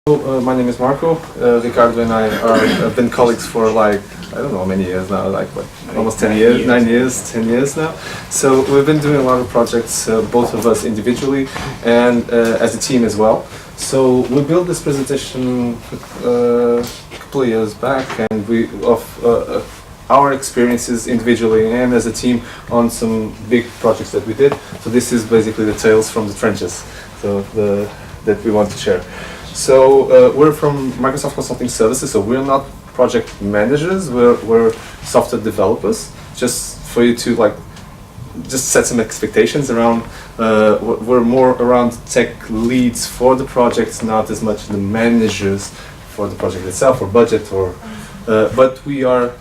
My name is Marco. Ricardo and I have been colleagues for like, I don't know how many years now, like what, almost 10 years, 9 years, 10 years now. So we've been doing a lot of projects, both of us individually and as a team as well. So we built this presentation a couple of years back, and our experiences individually and as a team on some big projects that we did. So this is basically the tales from the trenches, so that we want to share. So we're from Microsoft Consulting Services, so we're not project managers, we're software developers. Just for you to like, just set some expectations around, we're more around tech leads for the projects, not as much the managers for the project itself or budget or, but we are,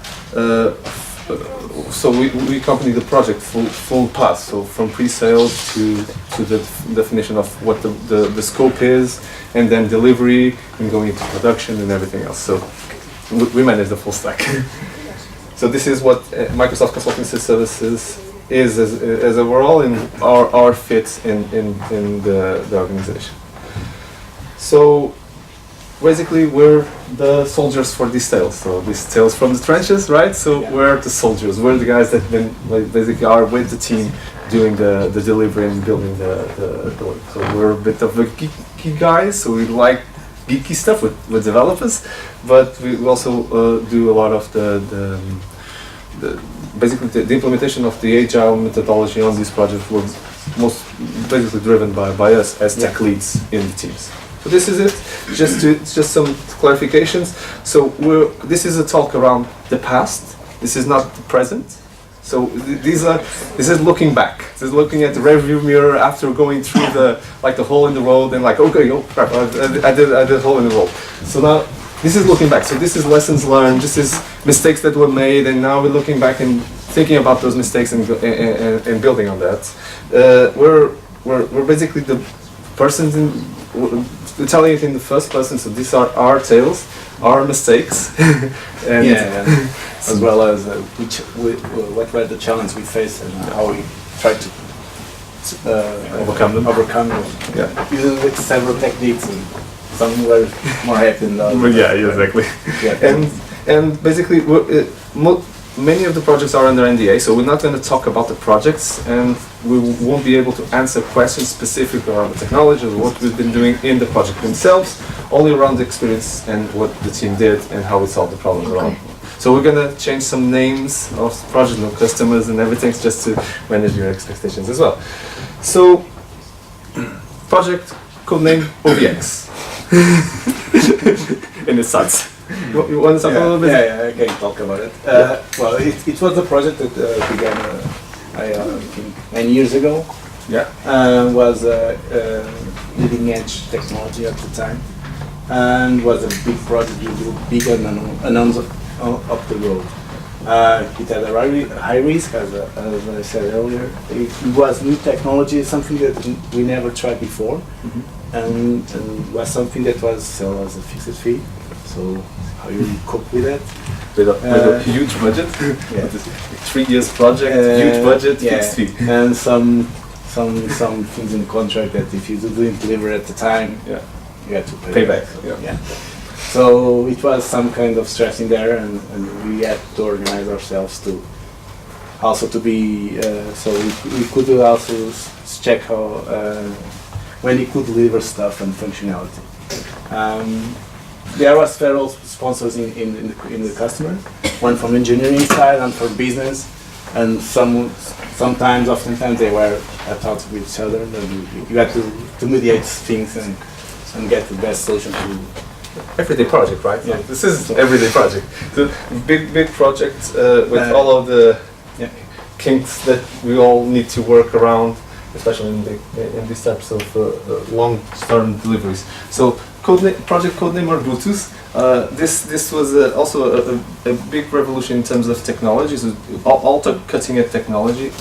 so we accompany the project full path, so from pre-sales to the definition of what the scope is, and then delivery and going into production and everything else. So we manage the full stack. So this is what Microsoft Consultancy Services is as overall in our fit in the organization. So basically we're the soldiers for these tales. So these tales from the trenches, right? So yeah. We're the soldiers. We're the guys that been like, basically are with the team doing the delivery and building the work. So we're a bit of a geeky guys, so we like geeky stuff with developers, but we also do a lot of basically the implementation of the Agile methodology on these projects was most basically driven by us as tech leads in the teams. So this is it, just some clarifications. So this is a talk around the past, this is not the present. So this is looking back. This is looking at the rearview mirror after going through the hole in the road and like, okay, oh crap, I did a hole in the road. So now this is looking back. So this is lessons learned. This is mistakes that were made, and now we're looking back and thinking about those mistakes and building on that. We're basically the persons we're telling it in the first person. So these are our tales, our mistakes, and as well as what were the challenges we faced and how we tried to overcome them. Yeah. Using several techniques, and some were more happy than others. Yeah, exactly. Yeah. And basically, many of the projects are under NDA, so we're not going to talk about the projects, and we won't be able to answer questions specific around the technology or what we've been doing in the project themselves, only around the experience and what the team did and how we solved the problems around. So we're going to change some names of project, customers and everything, just to manage your expectations as well. So, project codename OVX. In its size. You want to talk a little bit? Yeah, I can talk about it. Well, it was a project that began, I think, 9 years ago. Yeah. Was leading edge technology at the time, and was a big project with big unknowns up the road. It had a high risk, as I said earlier. It was new technology, something that we never tried before, and was something that was sold as a fixed fee. So how you cope with that? With a huge budget. Yeah. 3 years project, huge budget, fixed fee. And some things in the contract that if you didn't deliver at the time, you had to pay back. Yeah. So it was some kind of stress in there, and we had to organize ourselves to be so we could also check how when we could deliver stuff and functionality. There was several sponsors in the customer, one from engineering side and from business, and oftentimes they were at odds with each other, and you had to mediate things and get the best solution to. Everyday project, right? Yeah. This is everyday project. The big project with all of the kinks that we all need to work around, especially in these types of long-term deliveries. So project codename or Bluetooth. This was also a big revolution in terms of technologies. All cutting-edge technology,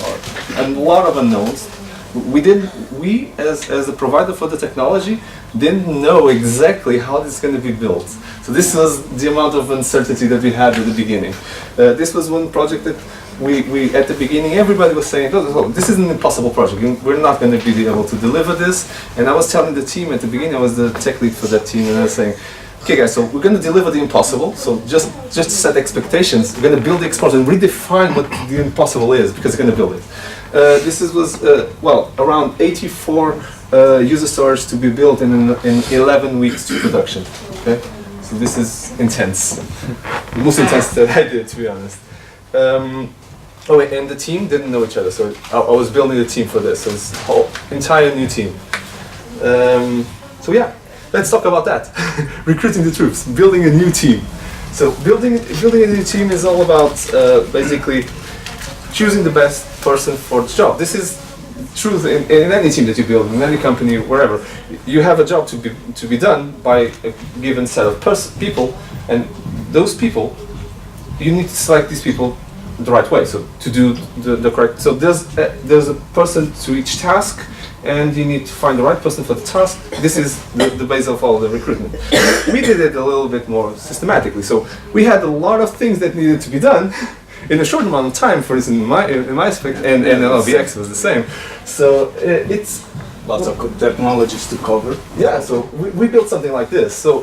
and a lot of unknowns. We as a provider for the technology didn't know exactly how this is going to be built. So this was the amount of uncertainty that we had at the beginning. This was one project that we at the beginning, everybody was saying, "Oh, this is an impossible project. We're not going to be able to deliver this." And I was telling the team at the beginning, I was the tech lead for that team, and I was saying, "Okay, guys, so we're going to deliver the impossible. So just set expectations. We're going to build the explosive and redefine what the impossible is, because we're going to build it." Was around 84 user stories to be built in 11 weeks to production. Okay, so this is intense. The most intense that I did, to be honest. And the team didn't know each other, so I was building a team for this. So it's a whole entire new team. So yeah, let's talk about that. Recruiting the troops, building a new team. So building a new team is all about basically choosing the best person for the job. This is true in any team that you build, in any company, wherever. You have a job to be done by a given set of people, and those people, you need to select these people the right way. So to do the correct. So there's a person to each task, and you need to find the right person for the task. This is the base of all the recruitment. We did it a little bit more systematically. So we had a lot of things that needed to be done in a short amount of time. For instance, in my aspect, and LBX was the same. So it's lots of good technologies to cover. Yeah, so we built something like this. So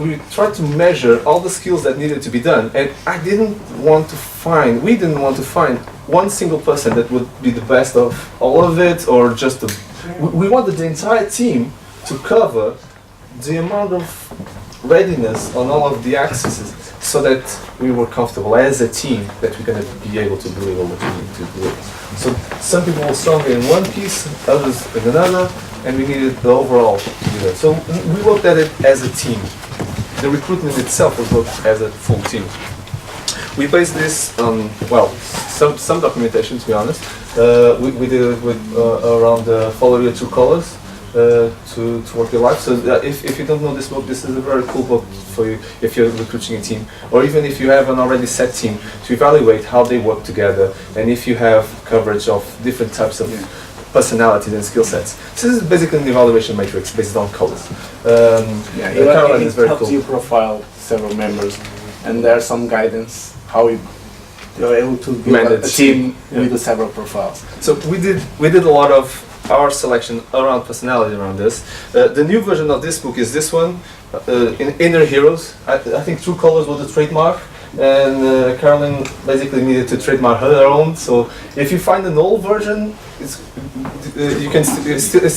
we tried to measure all the skills that needed to be done, and we didn't want to find one single person that would be the best of all of it, or just we wanted the entire team to cover the amount of readiness on all of the axes, so that we were comfortable as a team that we're going to be able to deliver what we need to deliver. So some people were stronger in one piece, others in another, and we needed the overall to do that. So we looked at it as a team. The recruitment itself was looked as a full team. We based this on, some documentation, to be honest. We did it with around follow your true colors. To work your life. So if you don't know this book, this is a very cool book for you if you're recruiting a team, or even if you have an already set team, to evaluate how they work together, and if you have coverage of different types of personalities and skill sets. So this is basically an evaluation matrix based on colors. It helps you profile several members, and there's some guidance how you're able to build a team with the several profiles. So we did a lot of our selection around personality around this. The new version of this book is this one, in Inner Heroes. I think True Colors was the trademark, and Carolyn basically needed to trademark her own. So if you find an old version, it's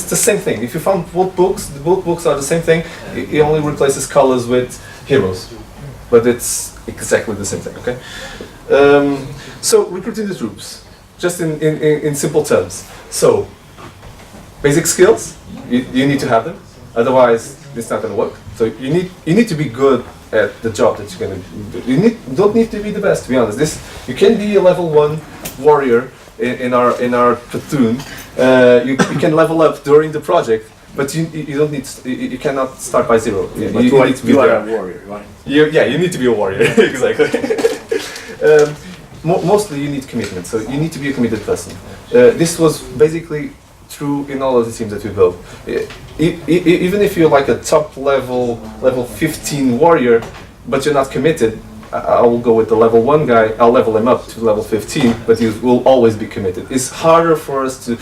the same thing. If you found both books are the same thing. It only replaces colors with heroes, but it's exactly the same thing. Okay. So recruiting the troops, just in simple terms. So basic skills, you need to have them, otherwise it's not going to work. So you need to be good at the job that you're going to do. You don't need to be the best, to be honest. You can be a level 1 warrior in our platoon. You can level up during the project, but you don't need you cannot start by zero. You need to be a warrior, right? You need to be a warrior. Exactly. Mostly you need commitment, so you need to be a committed person. This was basically true in all of the teams that we built. Even if you're like a top level 15 warrior, but you're not committed, I will go with the level 1 guy. I'll level him up to level 15, but he will always be committed. It's harder for us to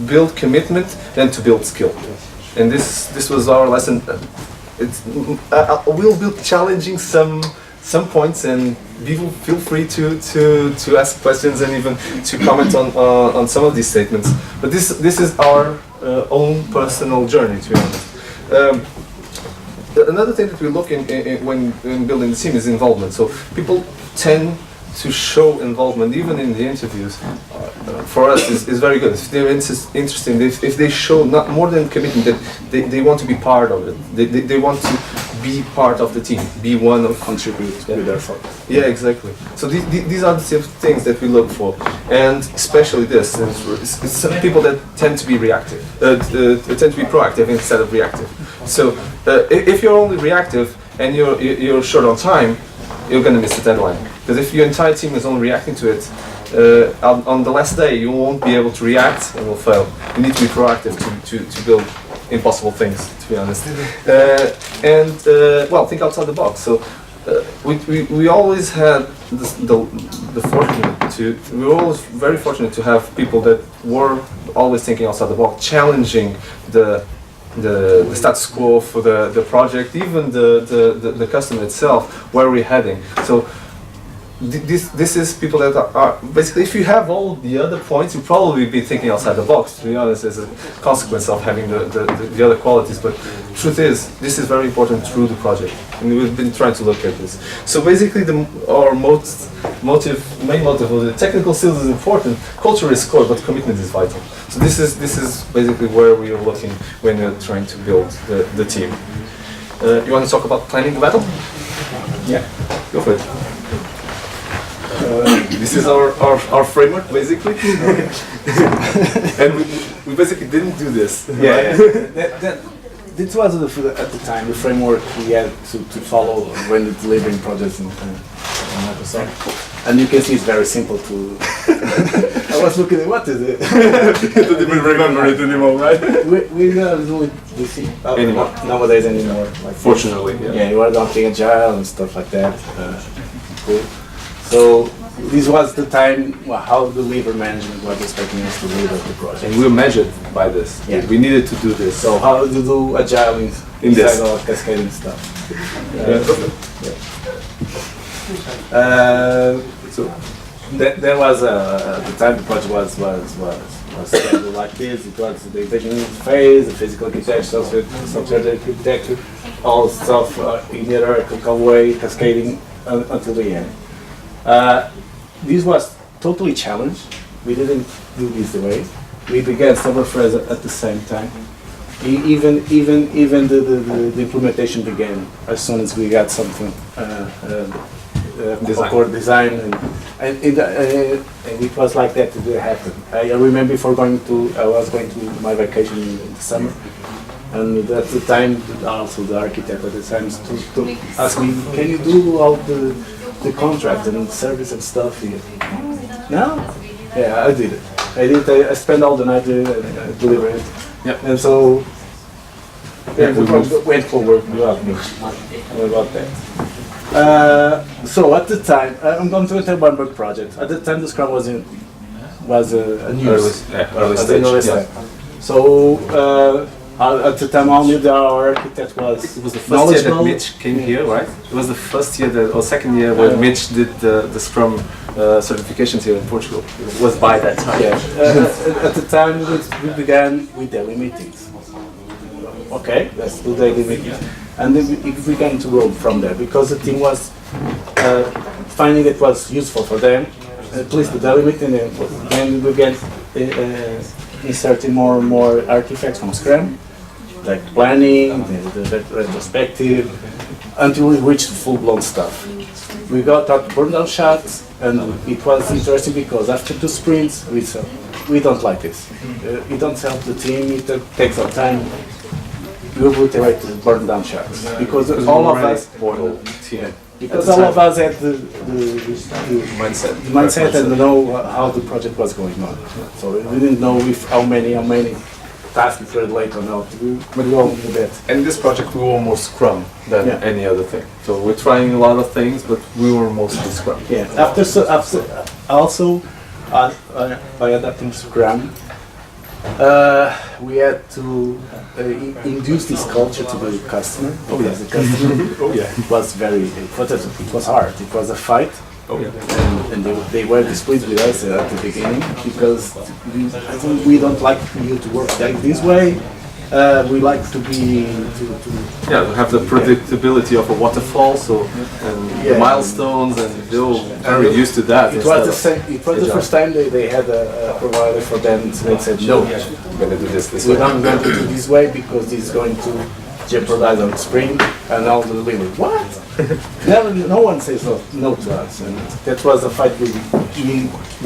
build commitment than to build skill, and this was our lesson. We'll be challenging some points, and people feel free to ask questions and even to comment on some of these statements. But this is our own personal journey, to be honest. Another thing that we look when building the team is involvement. So people tend to show involvement even in the interviews. For us is very good. If they're interested, if they show not more than commitment, that they want to be part of it. They want to be part of the team, be one of contribute with their thoughts. Yeah, exactly. So these are the things that we look for, and especially this. It's some people that tend to be reactive, tend to be proactive instead of reactive. So if you're only reactive and you're short on time, you're going to miss the deadline. Because if your entire team is only reacting to it, on the last day you won't be able to react and will fail. You need to be proactive to build impossible things, to be honest. Think outside the box. So we always had the fortunate to, we were always very fortunate to have people that were always thinking outside the box, challenging the status quo for the project, even the customer itself, where we're heading. So this is people that are basically, if you have all the other points, you probably be thinking outside the box, to be honest, as a consequence of having the other qualities. But truth is, this is very important through the project, and we've been trying to look at this. So basically, our main motive of the technical skills is important, culture is core, but commitment is vital. So this is basically where we are looking when we're trying to build the team. You want to talk about planning the battle? Yeah. Go for it. This is our framework, basically. And we basically didn't do this. Yeah, this was at the time the framework we had to follow when delivering projects in Microsoft. And you can see it's very simple to. I was looking at what is it? You don't even remember it anymore, right? We don't do it Anymore. Nowadays anymore. Like, Fortunately, yeah. Yeah, you are adopting Agile and stuff like that. Cool. So this was the time how the delivery management was expecting us to deliver the project. And we were measured by this. Yeah. We needed to do this. So how to do Agile In this. inside of cascading stuff. So there was at the time the project was scheduled like this. It was the engineering phase, the physical architecture, software architecture, all stuff in the hierarchical way, cascading until the end. This was totally challenged. We didn't do this the way. We began several phases at the same time. Even the implementation began as soon as we got something design, and it was like that to happen. I remember before I was going to my vacation in the summer, and at the time also the architect at the time to ask me, can you do all the contract and service and stuff here? No? Yeah, I did it. I spent all the night delivering it. Yep. And so the project went forward without me. About that. So at the time, I'm going to tell one big project. At the time, the SCRUM was a news. Early stage. Yeah. So at the time, I knew that our architect was. It was the first year that Mitch came here, right? It was the first year or second year when Mitch did the SCRUM certifications here in Portugal. It was by that time. Yeah. At the time, we began with daily meetings. Okay, let's do daily meetings. And then we began to grow from there because the team was finding it was useful for them, at least the daily meeting, and we began inserting more and more artifacts from SCRUM, like planning, the retrospective, until we reached full-blown stuff. We got out burn-down shots, and it was interesting because after 2 sprints, we said, we don't like this. It don't help the team, it takes our time. We will iterate to burn down shots because all of us had the mindset and know how the project was going on. So we didn't know how many tasks were late or not. But we all knew that. And this project we were more Scrum than any other thing. So we're trying a lot of things, but we were mostly Scrum. Yeah. After also by adapting Scrum, we had to induce this culture to the customer. The customer it was hard. It was a fight. And they were displeased with us at the beginning because we don't like you to work like this way. We like to be to have the predictability of a waterfall, the milestones, and they were very used to that. It was the same. It was the first time they had a provider for them. So they said, no, we're going to do this way. We're not going to do this way because this is going to jeopardize our sprint and all the delivery. What? No one says no to us, and that was a fight we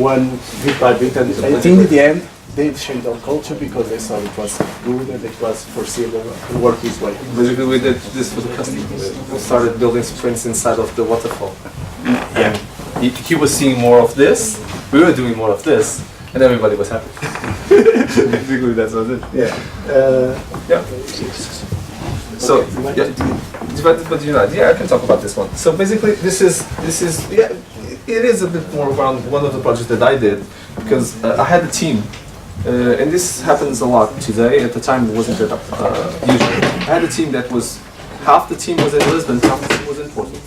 won bit by bit. And I think in the end, they changed our culture because they saw it was good and it was foreseeable to work this way. Basically, we did this for the customer. We started building sprints inside of the waterfall. Yeah. He was seeing more of this, we were doing more of this, and everybody was happy. Basically, that's what it is. Yeah. So yeah, divided but united. Yeah, I can talk about this one. So basically, this is yeah, it is a bit more around one of the projects that I did because I had a team, and this happens a lot today. At the time, it wasn't that usual. I had a team that was half the team was in Lisbon, half the team was in Porto.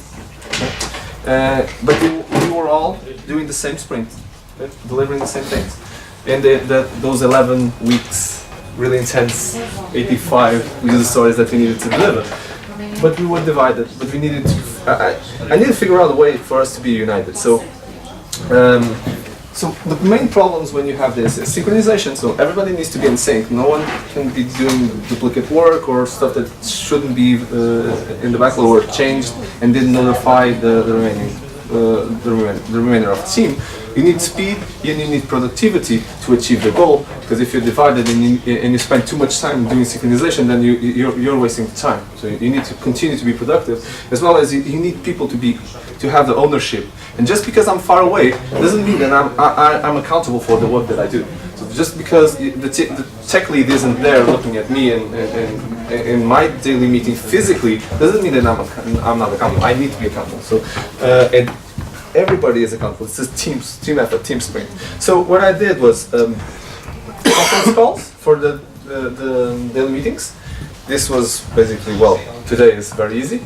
But we were all doing the same sprint, delivering the same things. And those 11 weeks, really intense, 85 user stories that we needed to deliver. But we were divided, but we needed to, I needed to figure out a way for us to be united. So the main problems when you have this is synchronization, so everybody needs to be in sync. No one can be doing duplicate work or stuff that shouldn't be in the backlog or changed and didn't notify the remainder of the team. You need speed and you need productivity to achieve the goal, because if you're divided and you spend too much time doing synchronization, then you're wasting time. So you need to continue to be productive, as well as you need people to have the ownership. And just because I'm far away doesn't mean that I'm accountable for the work that I do. So just because the tech lead isn't there looking at me and in my daily meeting physically doesn't mean that I'm not accountable. I need to be accountable. So and everybody is accountable. It's a team effort, team sprint. So what I did was conference calls for the daily meetings. This was basically, well, today is very easy.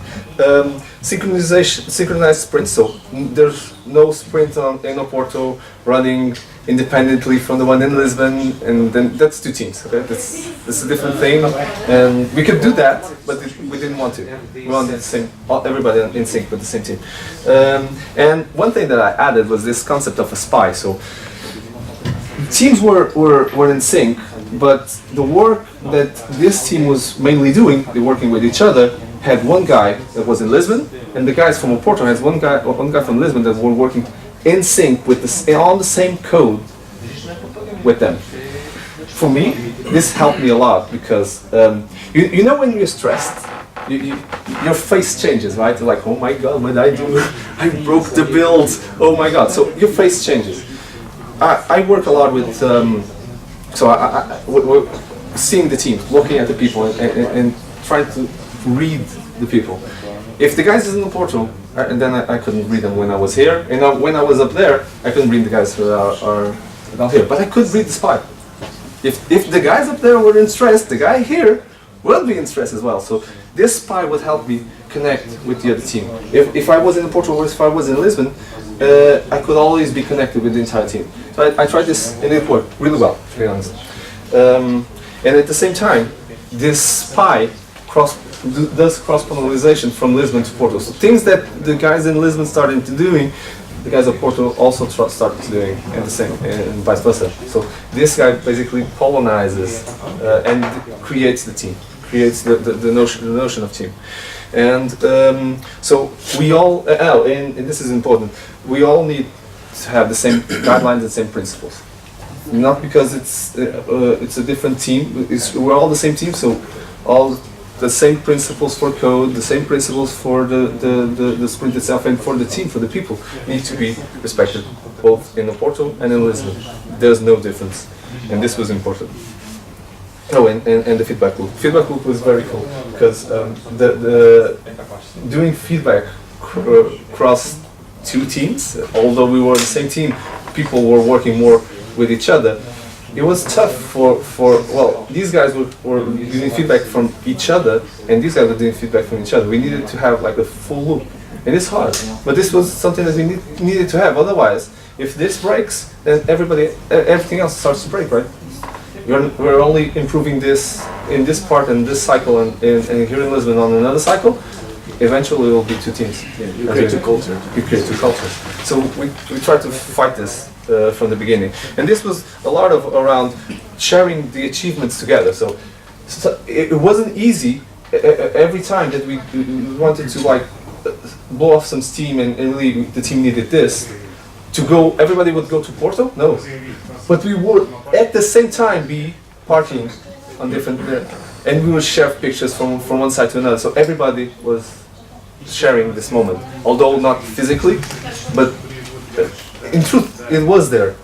Synchronized sprints, so there's no sprint in Oporto running independently from the one in Lisbon, and then that's two teams, okay? That's a different thing, and we could do that, but we didn't want to. We wanted the same, everybody in sync with the same team. And one thing that I added was this concept of a spy. So teams were in sync, but the work that this team was mainly doing, they working with each other, had one guy that was in Lisbon, and the guys from Oporto has one guy from Lisbon that were working in sync with on the same code with them. For me, this helped me a lot because you know when you're stressed, your face changes, right? You're like, oh my god, what did I do? I broke the build. Oh my god! So your face changes. I work a lot with. We're seeing the team, looking at the people, and trying to read the people. If the guys isn't in Porto, and then I couldn't read them when I was here, and when I was up there, I couldn't read the guys who are down here. But I could read the spy. If the guys up there were in stress, the guy here will be in stress as well. So this spy would help me connect with the other team. If I was in Porto or if I was in Lisbon, I could always be connected with the entire team. So I tried this and it worked really well, to be honest. And at the same time, this spy does cross-pollination from Lisbon to Porto. So things that the guys in Lisbon started to doing, the guys of Porto also started doing, and the same, and vice versa. So this guy basically pollinizes and creates the team, creates the notion of team. And so we all, and this is important, we all need to have the same guidelines and same principles. Not because it's a different team, we're all the same team, so all the same principles for code, the same principles for the sprint itself, and for the team, for the people, need to be respected, both in Oporto and in Lisbon. There's no difference, and this was important. Oh, and the feedback loop. Feedback loop was very cool, because doing feedback across two teams, although we were the same team, people were working more with each other. It was tough for well, these guys were giving feedback from each other, and these guys were doing feedback from each other. We needed to have like a full loop, and it's hard. But this was something that we needed to have. Otherwise, if this breaks, then everything else starts to break, right? We're only improving this in this part and this cycle, and here in Lisbon on another cycle. Eventually, it will be two teams. Yeah, you create two cultures. You create two cultures. So we try to fight this from the beginning, and this was a lot of around sharing the achievements together. So it wasn't easy every time that we wanted to like blow off some steam and really the team needed this to go. Everybody would go to Porto, no, but we would at the same time be partying on different, and we would share pictures from one side to another. So everybody was sharing this moment, although not physically, but in truth, it was there.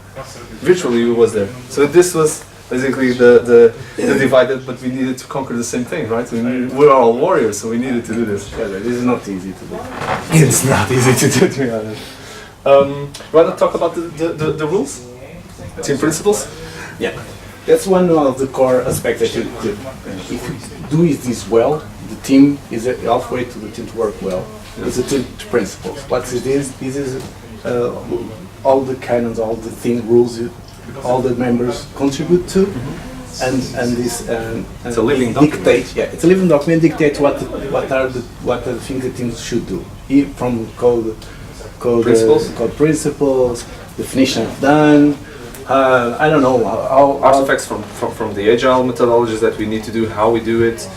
Virtually, it was there. So this was basically the divided, but we needed to conquer the same thing, right? We're all warriors, so we needed to do this. Yeah, this is not easy to do. It's not easy to do, to be honest. Want to talk about the rules? Team principles? Yeah, that's one of the core aspects that if you do this well, the team is halfway to the team to work well. It's the two principles. What is this? This is all the canons, all the thing rules, all the members contribute to, and this it's a living dictate. document. Yeah, it's a living document. Dictate what are the things the teams should do, from code principles, definition of done. I don't know how artifacts from the Agile methodologies that we need to do, how we do it,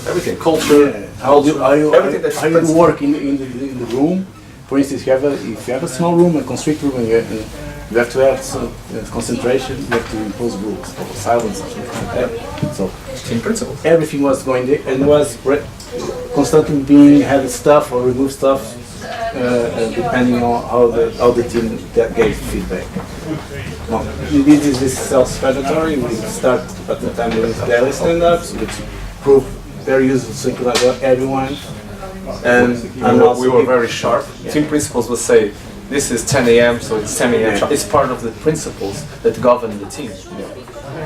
everything, culture, everything that's how you work in the room. For instance, if you have a small room, a constrict room, and you have to have some concentration, you have to impose rules for silence and something like that. So team principles. everything was going there and was constantly being added stuff or remove stuff depending on how the team gave feedback. Well, this is self-explanatory. We start at the time with daily stand-ups, which proved very useful to synchronize everyone. And we were very sharp. Yeah. Team principles would say, this is 10 a.m., so it's 10 a.m. Yeah. It's part of the principles that govern the team.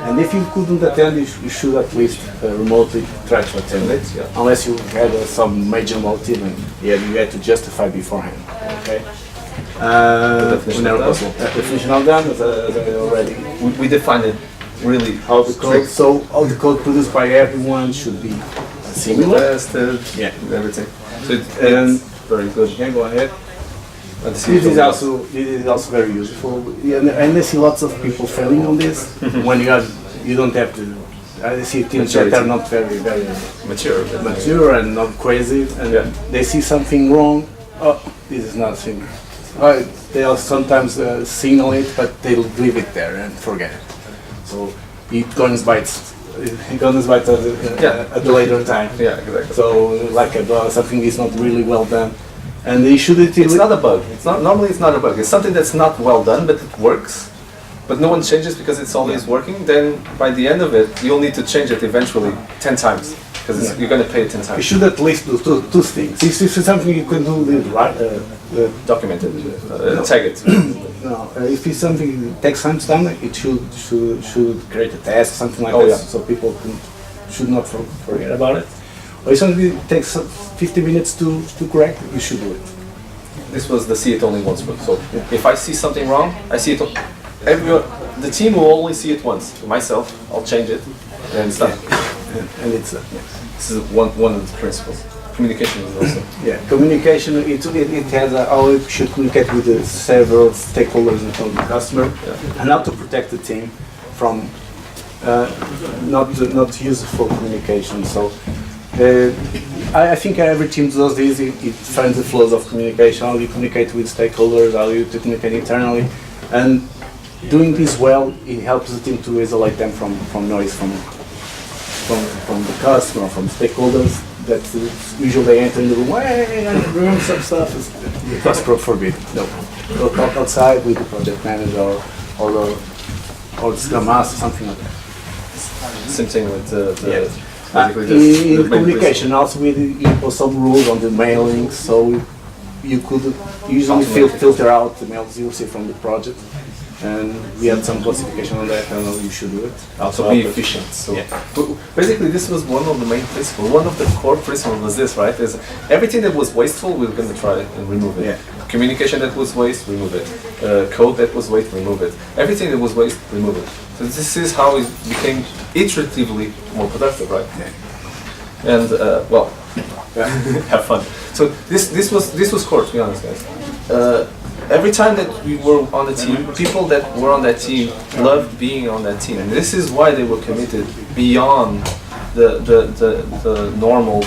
And if you couldn't attend, you should at least remotely try to attend it, unless you had some major motive and you had to justify beforehand. Okay. Definition of done, as I already. We defined it really. All the code, so all the code produced by everyone should be similar. Tested, Yeah. everything. So it's very good. Yeah, go ahead. This This is also very useful, and I see lots of people failing on this. When you don't have to. I see teams that are not very mature and not crazy, and they see something wrong. Oh, this is nothing. They'll sometimes signal it, but they'll leave it there and forget it. So it goes by at a later time. Yeah, exactly. So like something is not really well done. And they shouldn't. It's not a bug. Normally it's not a bug. It's something that's not well done, but it works. But no one changes because it's always working. Then by the end of it, you'll need to change it eventually 10 times because you're going to pay it 10 times. You should at least do two things. If it's something you can do, Document it, tag it. No, if it's something that takes time done, it should create a task, something like that, so people should not forget about it. Or if something takes 50 minutes to correct, you should do it. This was the see it only once rule. So if I see something wrong, I see it. The team will only see it once. Myself, I'll change it, and it's done. And it's This is one of the principles. Communication is also. Yeah, communication. It has how you should communicate with the several stakeholders and from the customer, and how to protect the team from not useful communication. So. I think every team does this. It finds the flows of communication, how you communicate with stakeholders, how you communicate internally, and doing this well, it helps the team to isolate them from noise from the customer, from stakeholders that usually they enter in the room. Hey, I'm doing some stuff. That's forbidden. No, go talk outside with the project manager or the scrum master, something like that. Same thing with the in communication, also we impose some rules on the mailings, so you could usually filter out the mails you see from the project, and we had some classification on that, and you should do it. Also be efficient. So basically this was one of the main principles, one of the core principles was this, right? Is everything that was wasteful, we're going to try and remove it. Yeah. Communication that was waste, remove it. Code that was waste, remove it. Everything that was waste, remove it. So this is how it became iteratively more productive, right? Yeah. And have fun. So this was core, to be honest, guys. Every time that we were on the team, people that were on that team loved being on that team, and this is why they were committed beyond the normal.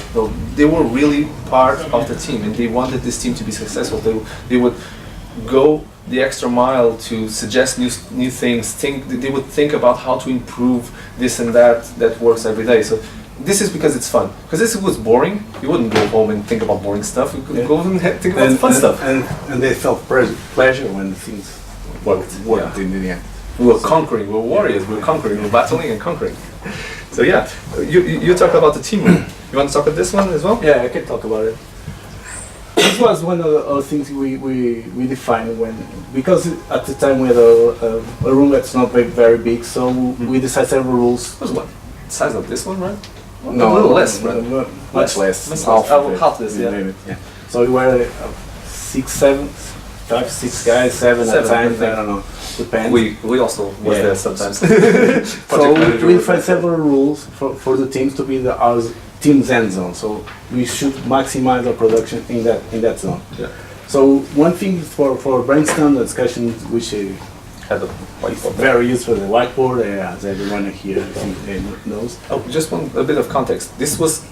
They were really part of the team, and they wanted this team to be successful. They would go the extra mile to suggest new things. They would think about how to improve this and that works every day. So this is because it's fun. Because if it was boring, you wouldn't go home and think about boring stuff. You could go and think about fun stuff. And they felt pleasure when things worked in the end. we're conquering, we're warriors, we're conquering, we're battling and conquering. So yeah, you talk about the team room. You want to talk about this one as well? Yeah, I can talk about it. This was one of the things we defined when, because at the time we had a room that's not very big, so we decided several rules. What's what? Size of this one, right? No, a little less, right? Much less. Half this, yeah. Maybe, yeah. So we were 5, 6 guys, 7 at times. I don't know. Depends. We also was there sometimes. So we defined several rules for the teams to be our team's end zone. So we should maximize our production in that zone. Yeah. So one thing for brainstorm discussion, which Had a whiteboard. very useful, the whiteboard, as everyone here I think knows. Oh, just a bit of context. This was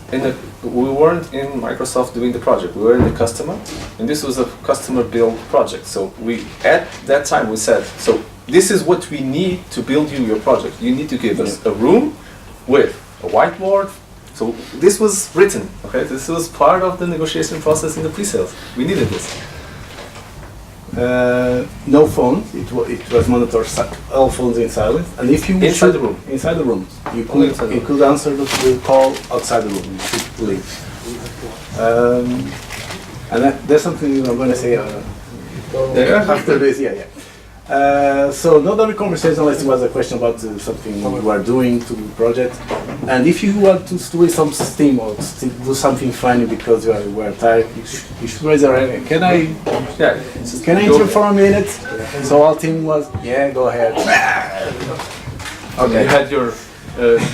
we weren't in Microsoft doing the project. We were in the customer, and this was a customer build project. So at that time we said, so this is what we need to build you your project. You need to give us a room with a whiteboard. So this was written. Okay, this was part of the negotiation process in the pre-sales. We needed this. No phone. It was monitored. All phones in silence. And if you inside the room, you could answer the call outside the room. You should leave. And there's something I'm going to say after this. Yeah. So not every conversation unless it was a question about something you are doing to the project. And if you want to do some steam or do something funny because you are tired, you should raise your hand. Can I enter for a minute? So our team was, yeah, go ahead. Okay. You had your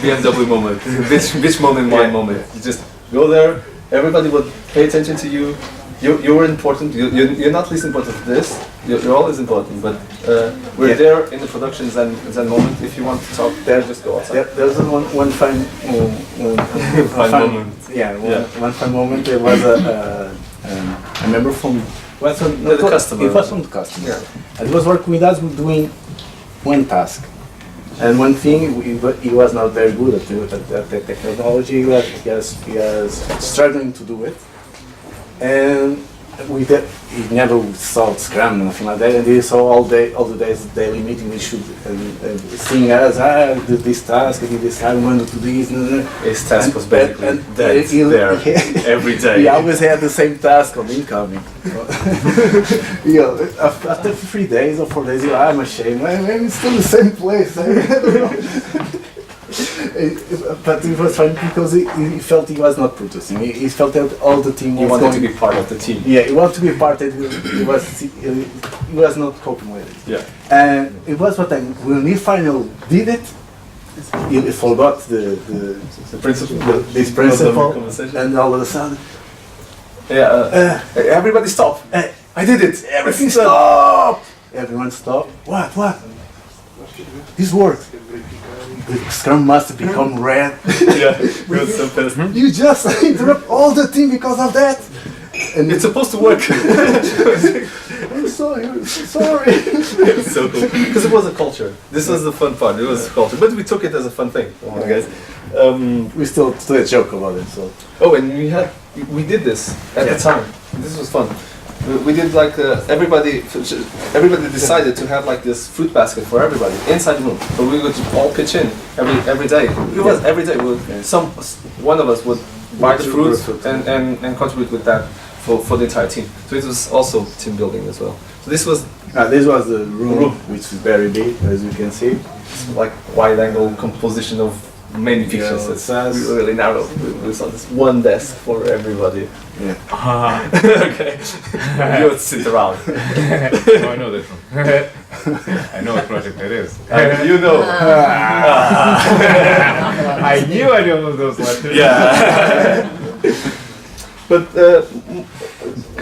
BMW moment, bitch moment, wine moment. You just go there. Everybody would pay attention to you. You were important. You're not least important to this. You're always important, but we're there in the production Zen moment. If you want to talk there, just go outside. There's one fine moment. One fine moment. There was a member from the customer. It was from the customer. Yeah. And he was working with us doing one task. And one thing, he was not very good at the technology. He was struggling to do it. And he never saw Scrum, nothing like that. And he saw all the days daily meeting. We should sing as I did this task, I did this, I want to do this. His task was basically there every day. He always had the same task on incoming. After 3 days or 4 days, I'm ashamed. I'm still in the same place. I don't know. But it was fun because he felt he was not producing. He felt that all the team was wanted to be part of the team. Yeah, he wanted to be part of it. He was not coping with it. Yeah. And it was what time when he finally did it, he forgot the principle. This principle, and all of a sudden, everybody stop. I did it. Everything stopped. Everyone stopped. What? This worked. The Scrum Master become red. Yeah, we were so pissed. You just interrupt all the team because of that. And it's supposed to work. I'm sorry. It's so cool because it was a culture. This was the fun part. It was a culture, but we took it as a fun thing, guys. We still joke about it. So. Oh, and we did this at the time. This was fun. We did like everybody decided to have like this fruit basket for everybody inside the room. So we would all pitch in every day. It was every day. One of us would buy the fruit and contribute with that for the entire team. So it was also team building as well. So this was the room, which is very big, as you can see. It's like wide angle composition of many pictures. It's really narrow. We saw this one desk for everybody. Yeah. Okay. You would sit around. Oh, I know this one. I know what project it is. You know. I knew I know those letters. Yeah. But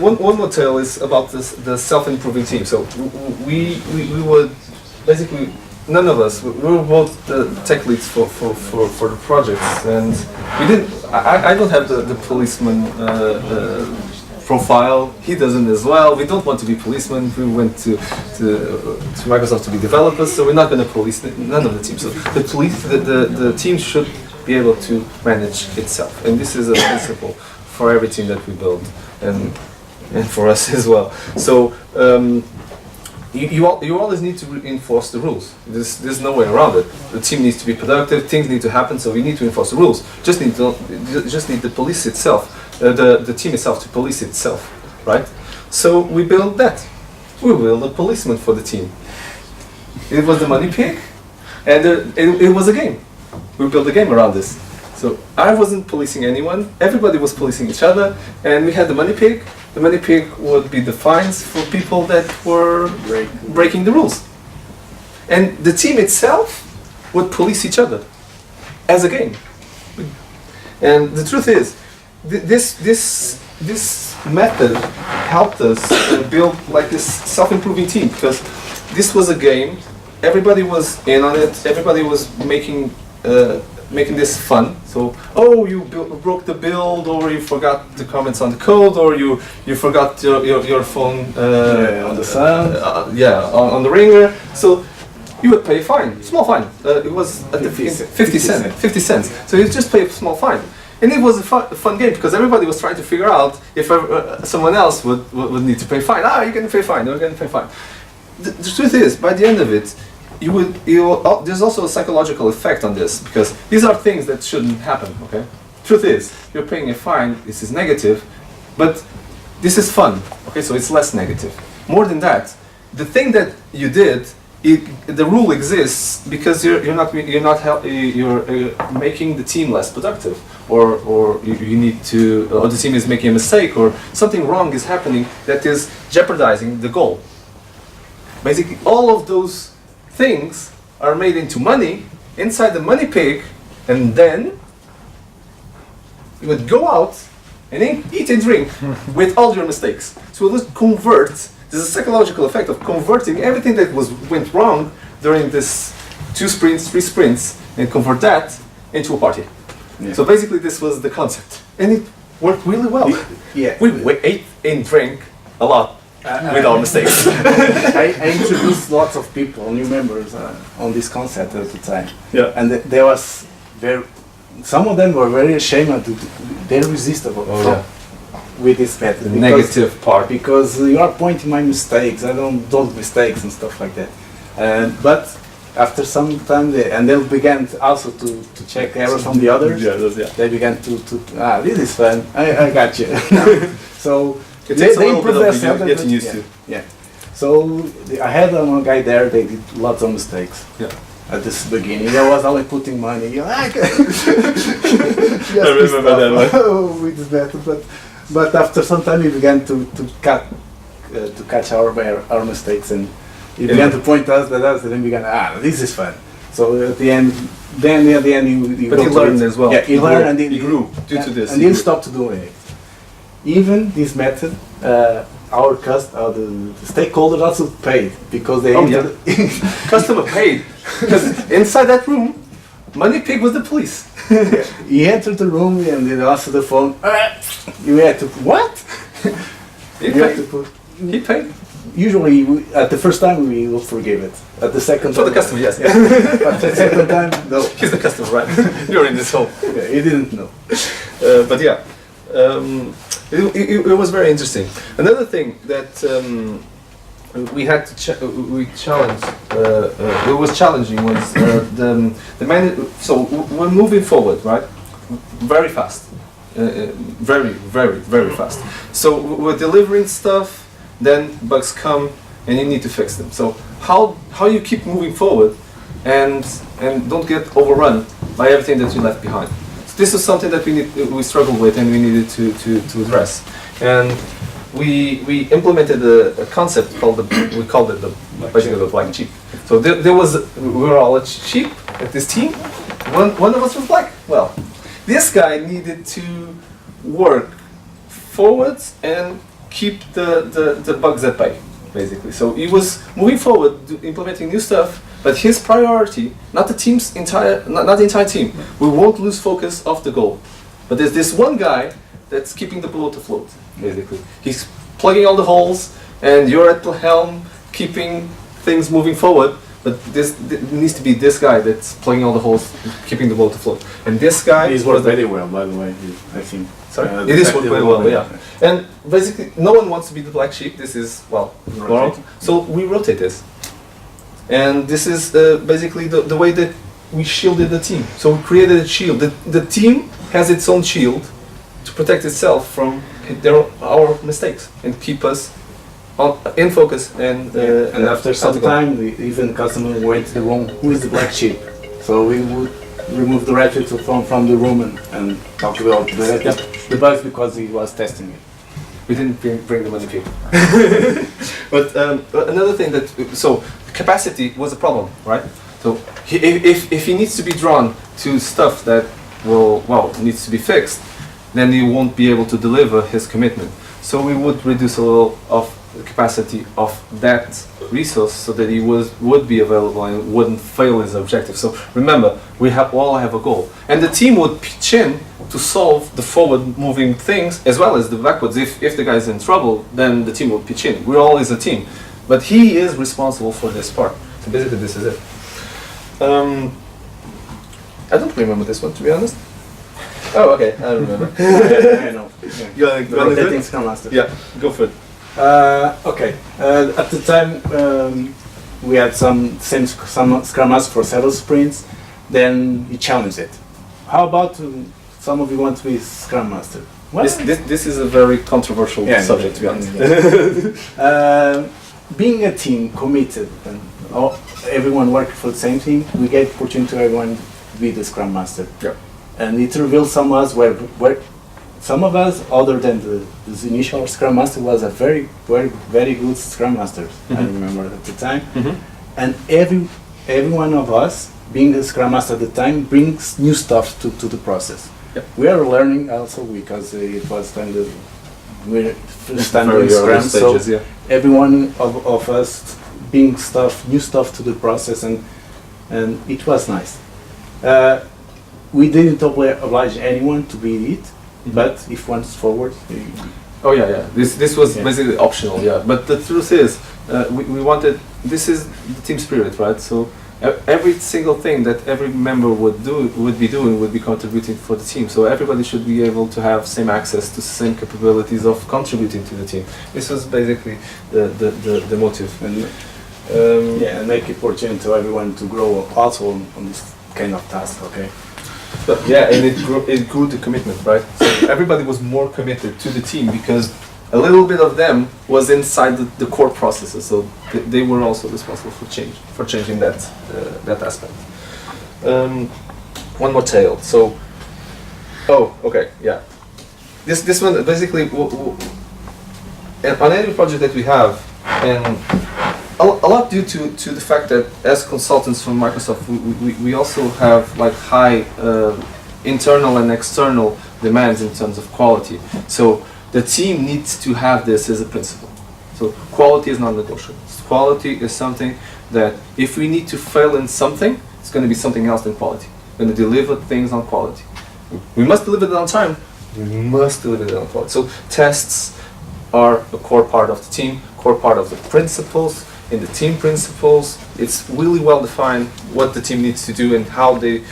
one more tale is about the self-improving team. So we would basically. None of us. We were both the tech leads for the projects, and we didn't. I don't have the policeman profile. He doesn't as well. We don't want to be policemen. We went to Microsoft to be developers, so we're not going to police none of the teams. So the team should be able to manage itself, and this is a principle for every team that we build, and for us as well. So. you always need to enforce the rules. There's no way around it. The team needs to be productive. Things need to happen. So we need to enforce the rules. Just need the police itself, the team itself to police itself, right? So we built that. We built a policeman for the team. It was the money pig, and it was a game. We built a game around this. So I wasn't policing anyone. Everybody was policing each other, and we had the money pig. The money pig would be the fines for people that were breaking the rules. And the team itself would police each other as a game. And the truth is, this method helped us build like this self-improving team, because this was a game. Everybody was in on it. Everybody was making this fun. So, oh, you broke the build, or you forgot the comments on the code, or you forgot your phone on the sound. On the ringer. So you would pay a fine, small fine. It was at 50 cents. So you just pay a small fine. And it was a fun game, because everybody was trying to figure out if someone else would need to pay fine. You're going to pay fine, you're going to pay fine. The truth is, by the end of it, there's also a psychological effect on this, because these are things that shouldn't happen, okay? Truth is, you're paying a fine, this is negative, but this is fun, okay? So it's less negative. More than that, the thing that you did, the rule exists because you're making the team less productive, or you need to, or the team is making a mistake, or something wrong is happening that is jeopardizing the goal. Basically, all of those things are made into money inside the money pig, and then you would go out and eat and drink with all your mistakes. So let's convert. There's a psychological effect of converting everything that went wrong during this 2 sprints, 3 sprints, and convert that into a party. Yeah. So basically, this was the concept, and it worked really well. Yeah, we ate and drank a lot. With our mistakes. I introduced lots of people, new members, on this concept at the time. Yeah. And there was some of them were very ashamed they're resistable with this method. Negative part. Because you are pointing my mistakes, I don't mistakes and stuff like that. But after some time, they began also to check errors from the others. They began to this is fun, I got you. So it takes they a little bit of getting used to. Yeah. So I had one guy there. They did lots of mistakes. Yeah. At this beginning, I was only putting money. I remember that one. With this method, but after some time, we began to catch our mistakes, and he began to point us at us, and then we began. This is fun. So at the end, he learned as well. Yeah, he learned and he grew due to this. And he stopped doing it. Even this method, the stakeholders also paid, because they customer paid, because inside that room, money pig was the police. He entered the room and they answered the phone. You had to what? He paid. Usually, at the first time we will forgive it. At the second for time, the customer, yes. But the second time, no. He's the customer, right? You're in this hole. Yeah, he didn't know. But yeah. It was very interesting. Another thing that we had to we challenged. It was challenging was so we're moving forward, right? Very fast, very fast. So we're delivering stuff, then bugs come, and you need to fix them. So how you keep moving forward, and don't get overrun by everything that you left behind. This is something that we struggled with, and we needed to address. And we implemented a concept called we called it basically the black sheep. So we were all a sheep at this team. One of us was black. Well, this guy needed to work forwards and keep the bugs at bay, basically. So he was moving forward, implementing new stuff. But his priority, not the entire team. We won't lose focus of the goal. But there's this one guy that's keeping the boat afloat, basically. He's plugging all the holes, and you're at the helm, keeping things moving forward. But there needs to be this guy that's plugging all the holes, keeping the boat afloat. And this guy... He's worked very well, by the way, I think. Sorry? It the is fact working that well, we- yeah. And basically, no one wants to be the black sheep. This is, well, normal. Rotate. So we rotate this. And this is basically the way that we shielded the team. So we created a shield. The team has its own shield to protect itself from our mistakes and keep us in focus. And after some something time, even the customer went to the room, who is the black sheep? So we would remove the red sheep from the room and talk about the bugs because he was testing it. We didn't bring the money people. But another thing that, so capacity was a problem, right? So if he needs to be drawn to stuff that needs to be fixed, then he won't be able to deliver his commitment. So we would reduce a little of the capacity of that resource so that he would be available and wouldn't fail his objective. So remember, we all have a goal. And the team would pitch in to solve the forward-moving things as well as the backwards. If the guy's in trouble, then the team will pitch in. We're always a team. But he is responsible for this part. So basically this is it. I don't remember this one, to be honest. Oh, okay, I remember. I know. You wanna The do rotating it? Scrum Master. Yeah, go for it. Okay. At the time, we had some Scrum Master for several sprints. Then he challenged it. How about some of you want to be Scrum Master? Well, This is a very controversial subject, to be honest. Being a team committed and everyone working for the same thing, we gave opportunity to everyone to be the Scrum Master. Yeah. And it revealed some of us where some of us, other than the initial Scrum Master, was a very good Scrum Master. I remember at the time. And every one of us, being a Scrum Master at the time, brings new stuff to the process. Yep. We are learning also because it was kind of we're first time Very doing early Scrum, stages, so yeah. every one of us bring new stuff to the process, and it was nice. We didn't oblige anyone to be it, but if one's forward, Oh yeah. This was Yeah. basically optional, yeah. But the truth is, we wanted. This is the team spirit, right? So every single thing that every member would be contributing for the team. So everybody should be able to have same access to same capabilities of contributing to the team. This was basically the motive. and and make it opportunity to everyone to grow also on this kind of task. Okay. But yeah, and it grew the commitment, right? So everybody was more committed to the team because a little bit of them was inside the core processes, so they were also responsible for changing that aspect. One more tale. So, okay, yeah. This one basically on any project that we have, and a lot due to the fact that as consultants from Microsoft, we also have like high internal and external demands in terms of quality. So the team needs to have this as a principle. So quality is non-negotiable. Quality is something that if we need to fail in something, it's going to be something else than quality. We're going to deliver things on quality. We must deliver it on time. We must deliver it on quality. So tests are a core part of the team, core part of the principles. In the team principles, it's really well defined what the team needs to do and how they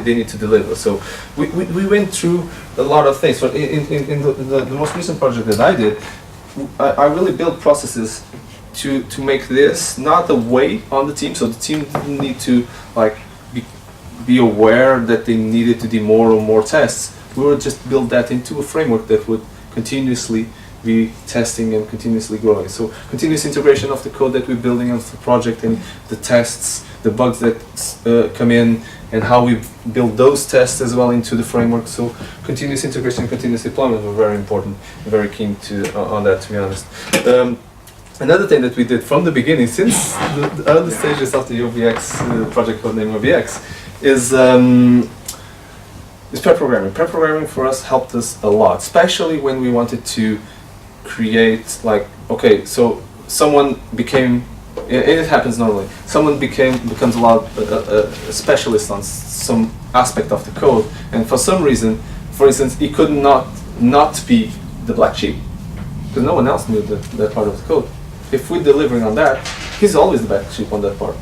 need to deliver. So we went through a lot of things. So in the most recent project that I did, I really built processes to make this not a weight on the team. So the team didn't need to like be aware that they needed to do more or more tests. We would just build that into a framework that would continuously be testing and continuously growing. So continuous integration of the code that we're building on the project and the tests, the bugs that come in, and how we build those tests as well into the framework. So continuous integration and continuous deployment were very important. Very keen on that, to be honest. Another thing that we did from the beginning, since the early stages of the OVX project code name OVX, is pair programming. Pair programming for us helped us a lot, especially when we wanted to create okay, so someone became, and it happens normally, someone becomes a specialist on some aspect of the code, and for some reason, for instance, he could not be the black sheep because no one else knew that part of the code. If we're delivering on that, he's always the black sheep on that part.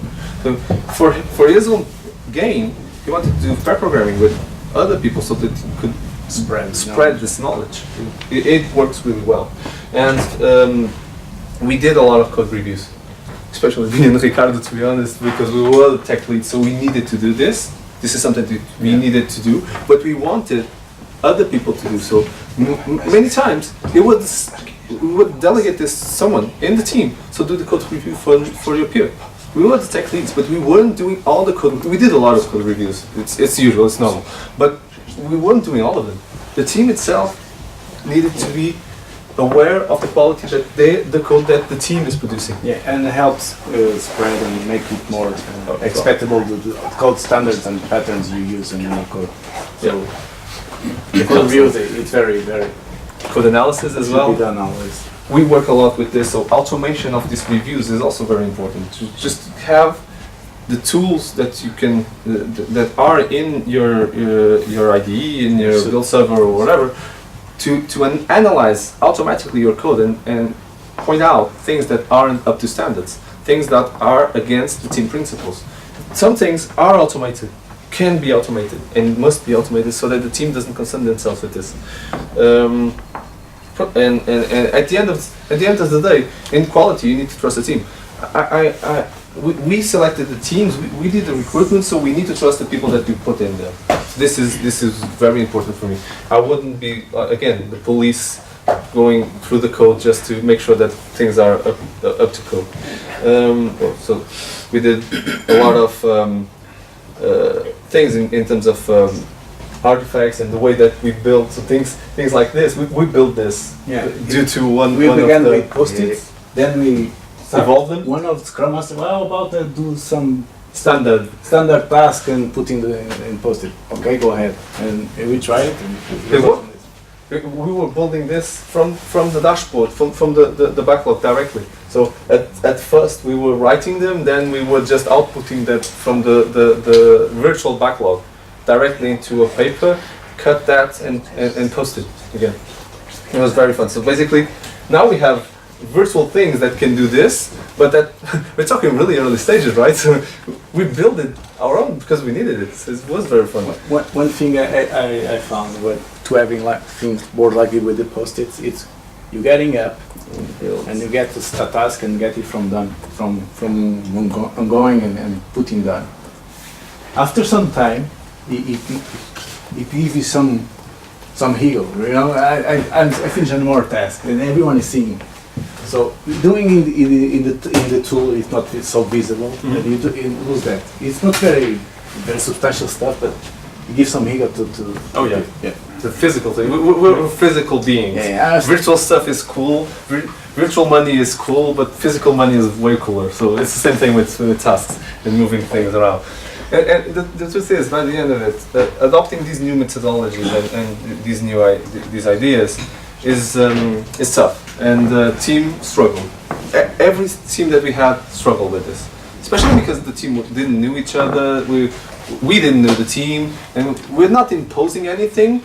So for his own gain, he wanted to do pair programming with other people so that he could spread this knowledge. It works really well. And we did a lot of code reviews, especially me and Ricardo, to be honest, because we were the tech lead, so we needed to do this. This is something that we needed to do, but we wanted other people to do so. Many times we would delegate this to someone in the team, so do the code review for your peer. We were the tech leads, but we weren't doing all the code. We did a lot of code reviews. It's usual, it's normal, but we weren't doing all of them. The team itself needed to be aware of the quality that the code that the team is producing. Yeah, and it helps spread and make it more expectable to the code standards and patterns you use in your code. So the code reviews, it's very code analysis as well. should be done always. We work a lot with this, so automation of these reviews is also very important. To just have the tools that you can that are in your IDE, in your build server or whatever, to analyze automatically your code and point out things that aren't up to standards, things that are against the team principles. Some things are automated, can be automated, and must be automated so that the team doesn't concern themselves with this. And at the end of the day, in quality, you need to trust the team. We selected the teams. We did the recruitment, so we need to trust the people that we put in there. This is very important for me. I wouldn't be again the police going through the code just to make sure that things are up to code. So we did a lot of things in terms of artifacts and the way that we build things like this. We built this due to one began of the with post-its, then we evolved them. One of the Scrum Master, well, about to do some Standard. standard task and put in post-it. Okay, go ahead. And we tried it. It worked. We were building this from the dashboard, from the backlog directly. So at first we were writing them, then we were just outputting that from the virtual backlog directly into a paper, cut that and post it again. It was very fun. So basically now we have virtual things that can do this, but that we're talking really early stages, right? So we built it our own because we needed it. So it was very fun. One thing I found to having like things board like it with the post-its, it's you getting up and you get a task and get it from ongoing and putting done. After some time, it gives you some hero. You know, I finish one more task and everyone is seeing. So doing in the tool is not so visible, and you lose that. It's not very substantial stuff, but it gives some ego to. Oh yeah. The physical thing. We're physical beings. Virtual stuff is cool. Virtual money is cool, but physical money is way cooler. So it's the same thing with tasks and moving things around. And the truth is, by the end of it, adopting these new methodologies and these ideas is tough. And the team struggled. Every team that we had struggled with this, especially because the team didn't know each other. We didn't know the team, and we're not imposing anything,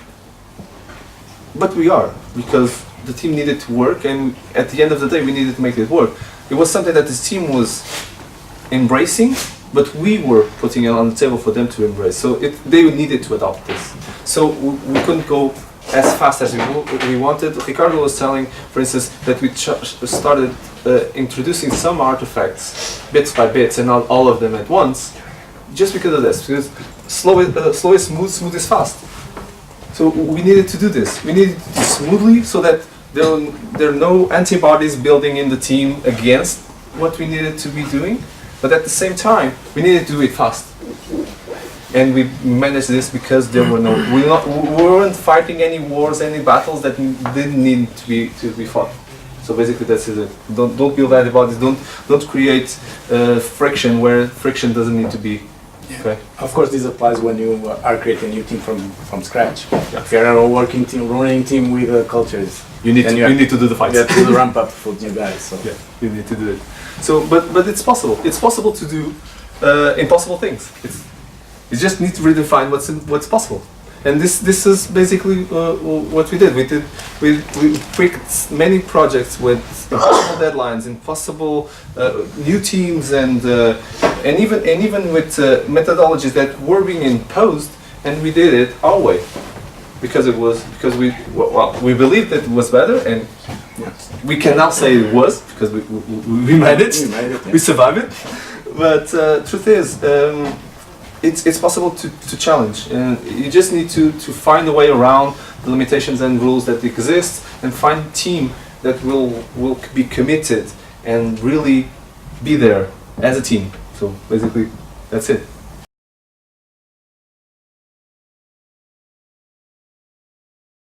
but we are, because the team needed to work, and at the end of the day, we needed to make it work. It was something that this team was embracing, but we were putting it on the table for them to embrace. So they needed to adopt this. So we couldn't go as fast as we wanted. Ricardo was telling, for instance, that we started introducing some artifacts bits by bits and not all of them at once, just because of this, because slow is smooth is fast. So we needed to do this. We needed to do smoothly so that there are no antibodies building in the team against what we needed to be doing, but at the same time, we needed to do it fast. And we managed this because there were we weren't fighting any wars, any battles that didn't need to be fought. So basically that's it. Don't build antibodies. Don't create friction where friction doesn't need to be. Okay. Of course, this applies when you are creating a new team from scratch. If you're a working team, running team with cultures, you need to do the fights. You have to do the ramp up for new guys. So yeah, you need to do it. So, but it's possible. It's possible to do impossible things. You just need to redefine what's possible. And this is basically what we did. We picked many projects with impossible deadlines, impossible new teams, and even with methodologies that were being imposed, and we did it our way. because we believed that it was better, and we can now say it was because we made it, we survived it. But truth is, it's possible to challenge, and you just need to find a way around the limitations and rules that exist, and find a team that will be committed and really be there as a team. So basically, that's it.